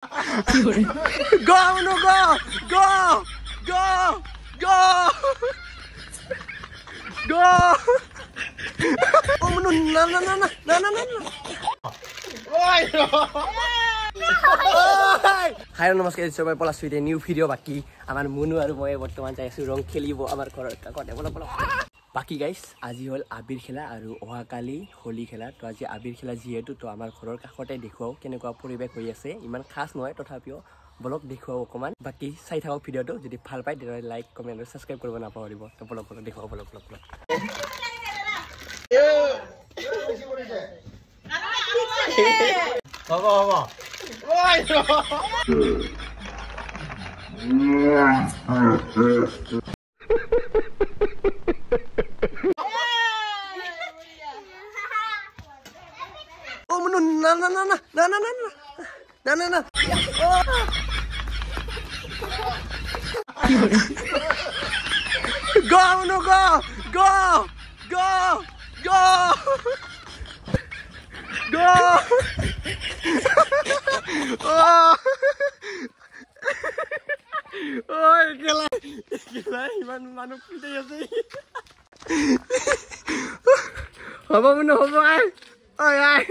Go, no, go, go, go, go, go. Oh no, no, no, no, no, no, no, no. Hi, namaskar. It's my Paula with a new video. Baki, আমার মুনু আৰু মই বৰ্তমান যাই আছো ৰং খেলিব আমাৰ ঘৰৰ কাকতে বলা বলা বাকি গাইস আজি হল আবিৰ খেলা আৰু অহাকালি হোলি খেলা তো আজি আবিৰ খেলা যিহেতু তো আমাৰ ঘৰৰ কাকতে দেখুৱাও কেনেকুৱা পৰিবেশ হৈ আছে ইমান খাস নহয় তথাপিও ব্লগ দেখুৱাও অকমান বাকি চাই থাকক ভিডিওটো যদি ভাল পায় তেতিয়াহলে লাইক কমেন্ট আৰু সাবস্ক্ৰাইব কৰিব নাপাহৰিব তো ব্লগ দেখুৱাও ব্লগ হ'ব হ'ব Oh no, no, no, no, no, no, no, no, no, no, no. Oh. Go, no, go, go, go, go, go. Oh. Oh, gila, iman manuk kita ya sih. Apa mana apa ay? Ay ay.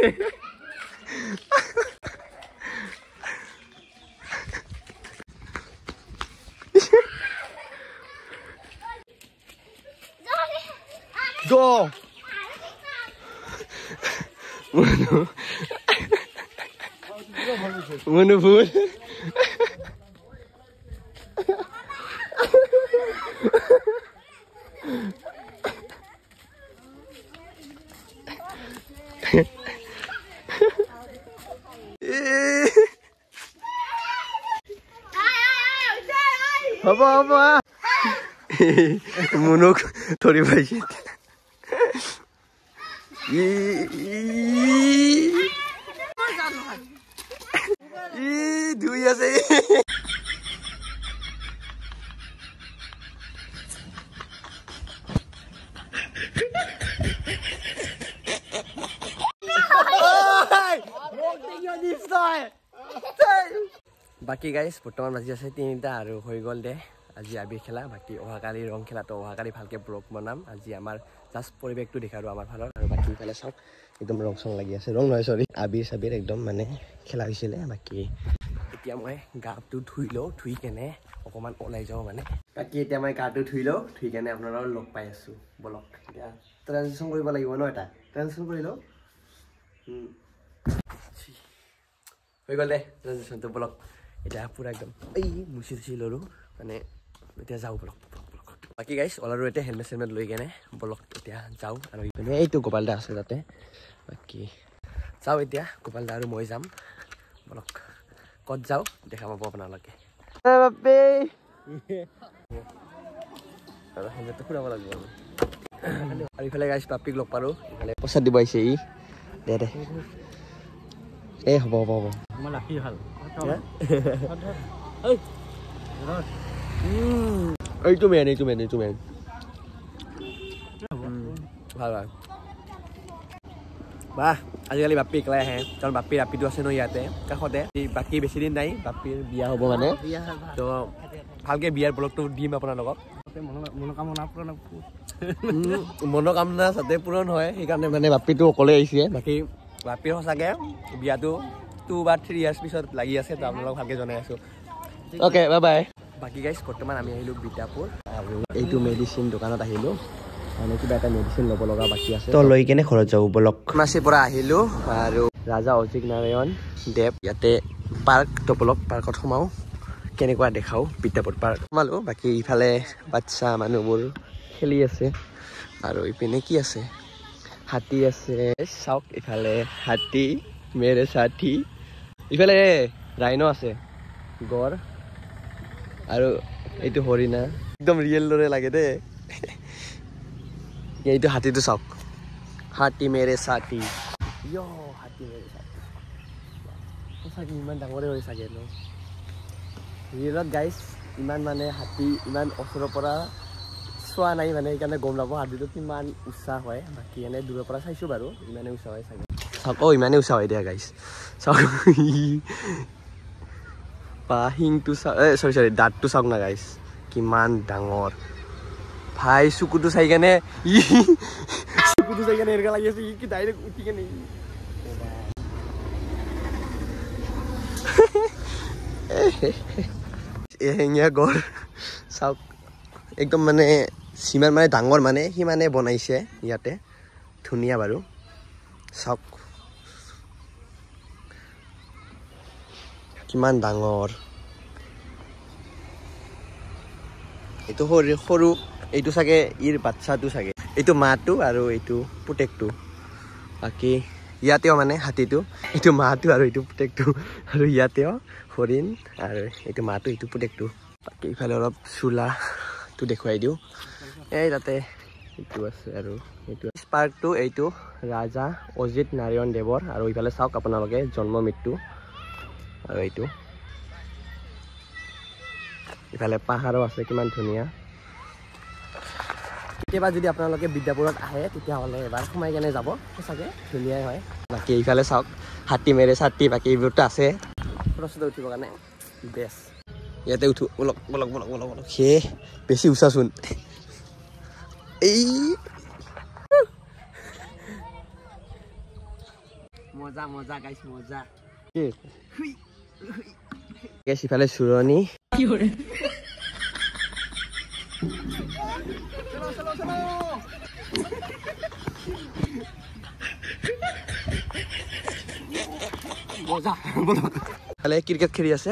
Go. Mana pun. Apa? Munuk thori paise. Dhui ase. বাকি guys বৰ্তমান বাজি আছে 3টা আৰু হৈ গল দে আজি আবিৰ খেলা বাকি অহাকালি ৰং খেলা তো অহাকালি ভালকে ব্লগ বনাম আজি আমাৰ জাস্ট পৰিবেশটো দেখাৰো আমাৰ ভালৰ আৰু বাকি ফালে সব একদম ৰং সং লাগি আছে ৰং নহয় সৰি আবিৰ সাবিৰ একদম মানে খেলা হৈছিলে বাকি এতিয়া মই গাটো ধুইলো ধুই কেনে অকমান ওলাই যাও মানে বাকি এতিয়া মই গাটো ধুইলো ধুই কেনে আপোনালোকৰ লগ পাই আছো ব্লগ এতিয়া ট্ৰানজিশন কৰিব লাগিব ন এটা ট্ৰানজিশন কৰিলো হৈ গল দে ট্ৰানজিশনটো ব্লগ এটা পুৰা একদম এই মুছি লৰো মানে এতিয়া যাও ব্লগ বাকি গাইস অলৰো এটা হেলমেট লৈ কেনে ব্লগ এতিয়া যাও আৰু এইটো গোপালদা আছে তাতে বাকি যাও এতিয়া গোপালদা আৰু মই যাম ব্লগ কত যাও দেখা পাব আপোনালোকে বাপে আৰু হেলমেটটো খুৰাব লাগিব আৰু ইফালে গাইস পাপিক লগ পাৰো ইফালে পইচা দিব আহিছে ই দে এই হ'ব মই লাকি ভাল এইটো মেন ভাল বাহ আজিকালি বাপি একলাই আহে কাৰণ বাপি ৰাপিটো আছে ন ইয়াতে কাষতে বাকী বেছি দিন নাই বাপিৰ বিয়া হ'ব মানে তো ভালকে বিয়াৰ ব্লগটো দিম আপোনালোকক মনোকামনা যাতে পূৰণ হয় সেইকাৰণে মানে বাপিটো অকলে আহিছে বাকী বাপিৰ সঁচাকে বিয়াটো 2 বা 3 ইয়াৰ্ছ পিছত লাগি আছে তো আপোনালোক ভালকে জনাই আছো ওকে বাই বাই বাকি গাইস বৰ্তমান আমি আহিলো বিটাপুৰ আৰু এইটো মেডিচিন দোকানত আহিলো মানে কিবা এটা মেডিচিন ল'ব লগা বাকি আছে তো লৈ কেনে ঘৰত যাও ব্লক মাসিৰ পৰা আহিলো আৰু ৰাজা অজিক নাৰায়ণ দেৱ ইয়াতে পাৰ্ক তো ব্লক পাৰ্কত সোমাও কেনেকুৱা দেখাও বিটাপুৰ পাৰ্ক সোমালো বাকি ইফালে বাচ্চা মানুহবোৰ খেলি আছে আৰু ইপিনে কি আছে হাতী আছে চাওক ইফালে হাতী মেৰে সাথী ইফালে ৰাইনো আছে গড় আৰু এইটো হৰিণা একদম ৰিয়েল দৰে লাগে দে এইটো হাতীটো চাওক হাতী মেৰে সাথী হাতী মেৰে সাথী সঁচাকে ইমান ডাঙৰে হৈ চাগে ন ৰিয়েলত গাইছ ইমান মানে হাতী ইমান ওচৰৰ পৰা চোৱা নাই মানে সেইকাৰণে গম নাপাওঁ হাতীটো কিমান উচ্চা হয় বাকী এনে দূৰৰ পৰা চাইছোঁ বাৰু ইমানে উচ্চা হয় চাগে চাওক ইমানে উচ্চা হয় দিয়া গাইছ চাওক বা শিংটো সৰি দাঁতটো চাওক না গাইছ কিমান ডাঙৰ ভাই চকুটো চাই কেনে চকুটো চাই কেনে এনেকুৱা লাগি আছে কি ডাইৰেক্ট উঠি কেনে এহেঙীয়া গড় চাওক একদম মানে যিমান মানে ডাঙৰ মানে সিমানে বনাইছে ইয়াতে ধুনীয়া বাৰু চাওক কিমান ডাঙৰ এইটো সৰু এইটো চাগে ইৰ বাচ্চাটো চাগে এইটো মাটো আৰু এইটো পুতেকটো বাকী ইয়াতেও মানে হাতীটো এইটো মাটো আৰু এইটো পুতেকটো আৰু ইয়াতেও হৰিণ আৰু এইটো মাটো এইটো পুতেকটো বাকী ইফালে অলপ চোলাটো দেখুৱাই দিওঁ এই তাতে এইটো আছে আৰু এইটো পাৰ্কটো এইটো ৰাজা অজিত নাৰায়ণ দেৱৰ আৰু ইফালে চাওক আপোনালোকে জন্ম মৃত্যু আৰু এইটো ইফালে পাহাৰো আছে কিমান ধুনীয়া কেতিয়াবা যদি আপোনালোকে বিদ্যাপুৰত আহে তেতিয়াহ'লে এবাৰ সোমাই কেনে যাব সঁচাকৈ ধুনীয়াই হয় বাকী এইফালে চাওক হাতী মেৰে চাতি বাকী এইবোৰতো আছে ফটো উঠিবৰ কাৰণে বেষ্ট ইয়াতে উঠো বলক বলক বলক বলক বলক সেয়ে বেছি উচাচোন এই মজা মজা গাইছ মজা সিফালে চুৰণি ক্ৰিকেট খেলি আছে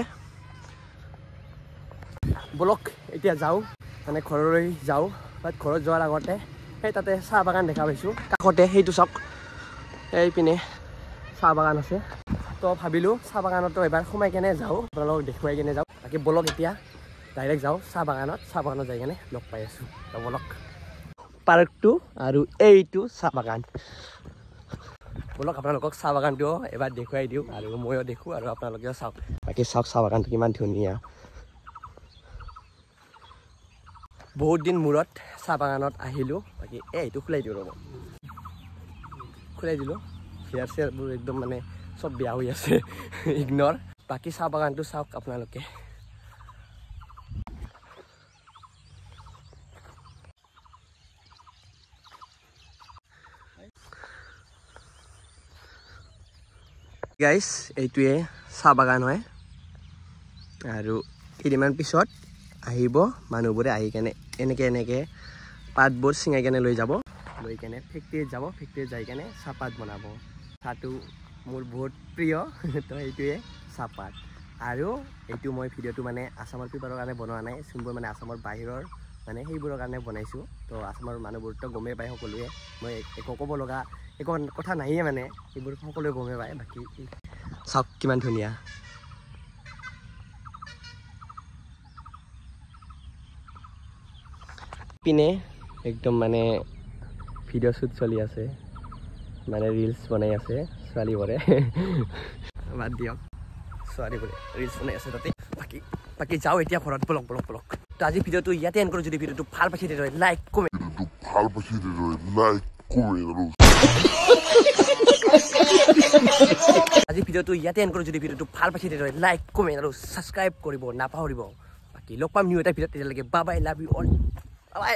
বলক এতিয়া যাওঁ মানে ঘৰলৈ যাওঁ বাট ঘৰত যোৱাৰ আগতে সেই তাতে চাহ বাগান দেখা পাইছোঁ কাষতে সেইটো চাওক এইপিনে চাহ বাগান আছে তো ভাবিলোঁ চাহ বাগানতো এবাৰ সোমাই কেনে যাওঁ আপোনালোকক দেখুৱাই কেনে যাওঁ বাকী বলক এতিয়া ডাইৰেক্ট যাওঁ চাহ বাগানত যাই কেনে লগ পাই আছোঁ তো বলক পাৰ্কটো আৰু এইটো চাহ বাগান বলক আপোনালোকক চাহ বাগানটো এবাৰ দেখুৱাই দিওঁ আৰু ময়ো দেখোঁ আৰু আপোনালোকেও চাওক বাকী চাওক চাহ বাগানটো কিমান ধুনীয়া বহুত দিন মূৰত চাহ বাগানত আহিলোঁ বাকী এইটো খোলাই দিওঁ ৰ'ব খোলাই দিলোঁ হেয়াৰ চেয়াৰবোৰ একদম মানে চব বেয়া হৈ আছে ইগনৰ বাকী চাহ বাগানটো চাওক আপোনালোকে গাইছ এইটোৱে চাহ বাগান হয় আৰু কেইদিনমান পিছত আহিব মানুহবোৰে আহি কেনে এনেকৈ পাতবোৰ ছিঙাই কেনে লৈ যাব লৈ কেনে ফেক্টৰীত যাব ফেক্টৰীত যাই কেনে চাহপাত বনাব চাহটো মোৰ বহুত প্ৰিয় তো এইটোৱে চাহপাত আৰু এইটো মই ভিডিঅ'টো মানে আছামৰ পেপাৰৰ কাৰণে বনোৱা নাই যোনবোৰ মানে আছামৰ বাহিৰৰ মানে সেইবোৰৰ কাৰণে বনাইছোঁ তো আছামৰ মানুহবোৰতো গমেই পায় সকলোৱে মই একো ক'ব লগা একো কথা নাইয়ে মানে এইবোৰ সকলোৱে গমেই পায় বাকী চাওক কিমান ধুনীয়া পিনে একদম মানে ভিডিঅ' শ্বুট চলি আছে মানে ৰিলছ বনাই আছে ছোৱালীবোৰে বাদ দিয়ক ছোৱালীবোৰে ৰিলছ বনাই আছে তাতে বাকী যাওঁ এতিয়া ঘৰত বলক বলক বলক তো আজি ভিডিঅ'টো ইয়াতে এণ্ড কৰোঁ যদি ভিডিঅ'টো ভাল পাইছে তেতিয়াহ'লে লাইক কমেণ্ট আজি ভিডিঅ'টো ইয়াতে এণ্ড কৰোঁ যদি ভিডিঅ'টো ভাল পাইছে তেতিয়াহ'লে লাইক কমেণ্ট আৰু ছাবস্ক্ৰাইব কৰিব নাপাহৰিব বাকী লগ পাম নিউ এটা ভিডিঅ'ত তেতিয়ালৈকে bye bye love you all by